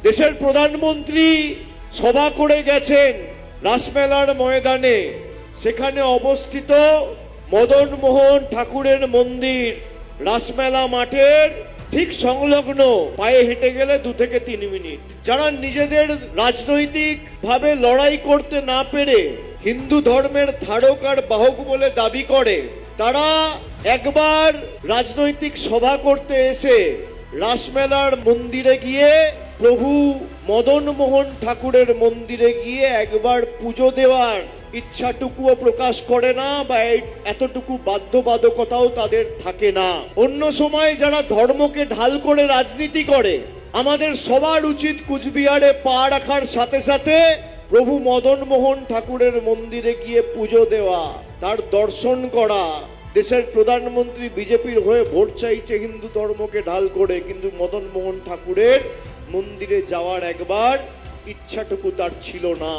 দেশের প্রধানমন্ত্রী সভা করে গেছেন রাসমেলার ময়দানে, সেখানে অবস্থিত মদন মোহন ঠাকুরের মন্দির রাসমেলা মাঠের ঠিক সংলগ্ন, পায়ে হেঁটে গেলে 2 থেকে 3 মিনিট। যারা নিজেদের রাজনৈতিক ভাবে লড়াই করতে না পেরে হিন্দু ধর্মের ধারক আর বাহক বলে দাবি করে, তারা একবার রাজনৈতিক সভা করতে এসে রাসমেলার মন্দিরে গিয়ে, প্রভু মদন মোহন ঠাকুরের মন্দিরে গিয়ে একবার পুজো দেওয়ার ইচ্ছাটুকুও প্রকাশ করে না, বা এতটুকু বাধ্যবাধকতাও তাদের থাকে না। অন্য সময় যারা ধর্মকে ঢাল করে রাজনীতি করে, আমাদের সবার উচিত কুচবিহারে পা রাখার সাথে সাথে প্রভু মদন মোহন ঠাকুরের মন্দিরে গিয়ে পুজো দেওয়া, তার দর্শন করা। দেশের প্রধানমন্ত্রী বিজেপির হয়ে ভোট চাইছে হিন্দু ধর্মকে ঢাল করে, কিন্তু মদন মোহন ঠাকুরের মন্দিরে যাওয়ার একবার ইচ্ছাটুকু তার ছিল না।